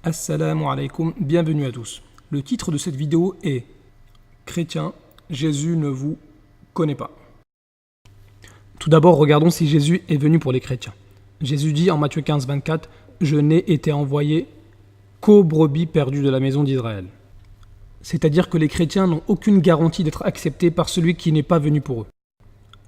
Assalamu alaikum, bienvenue à tous. Le titre de cette vidéo est « Chrétiens, Jésus ne vous connaît pas ». Tout d'abord, regardons si Jésus est venu pour les chrétiens. Jésus dit en Matthieu 15, 24 « Je n'ai été envoyé qu'aux brebis perdues de la maison d'Israël ». C'est-à-dire que les chrétiens n'ont aucune garantie d'être acceptés par celui qui n'est pas venu pour eux.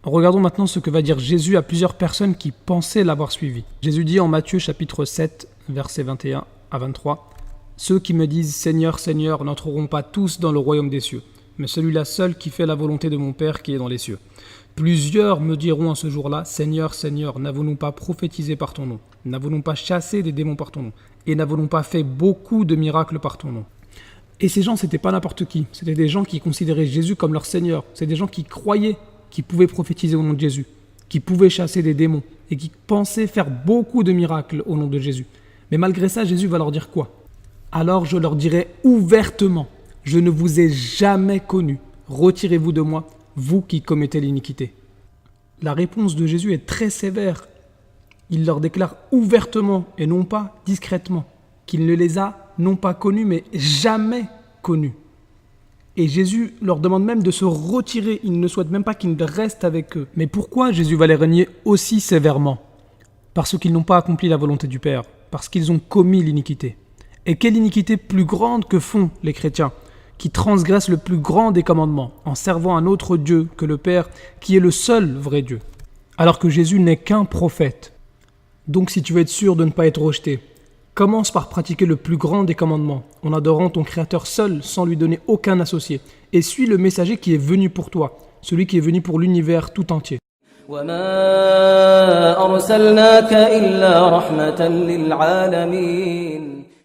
Regardons maintenant ce que va dire Jésus à plusieurs personnes qui pensaient l'avoir suivi. Jésus dit en Matthieu chapitre 7, versets 21 à 23 « Ceux qui me disent « Seigneur, Seigneur » n'entreront pas tous dans le royaume des cieux, mais celui-là seul qui fait la volonté de mon Père qui est dans les cieux. Plusieurs me diront en ce jour-là « Seigneur, Seigneur, n'avons-nous pas prophétisé par ton nom? N'avons-nous pas chassé des démons par ton nom? Et n'avons-nous pas fait beaucoup de miracles par ton nom ?» Et ces gens, c'était pas n'importe qui. C'était des gens qui considéraient Jésus comme leur Seigneur. C'est des gens qui croyaient qu'ils pouvaient prophétiser au nom de Jésus, qui pouvaient chasser des démons et qui pensaient faire beaucoup de miracles au nom de Jésus. Mais malgré ça, Jésus va leur dire quoi? Alors je leur dirai ouvertement, je ne vous ai jamais connu. Retirez-vous de moi, vous qui commettez l'iniquité. La réponse de Jésus est très sévère. Il leur déclare ouvertement et non pas discrètement qu'il ne les a non pas connus mais jamais connus. Et Jésus leur demande même de se retirer. Il ne souhaite même pas qu'ils restent avec eux. Mais pourquoi Jésus va les renier aussi sévèrement? Parce qu'ils n'ont pas accompli la volonté du Père. Parce qu'ils ont commis l'iniquité. Et quelle iniquité plus grande que font les chrétiens, qui transgressent le plus grand des commandements, en servant un autre Dieu que le Père, qui est le seul vrai Dieu, alors que Jésus n'est qu'un prophète. Donc si tu veux être sûr de ne pas être rejeté, commence par pratiquer le plus grand des commandements, en adorant ton Créateur seul, sans lui donner aucun associé, et suis le messager qui est venu pour toi, celui qui est venu pour l'univers tout entier. وما أرسلناك إلا رحمة للعالمين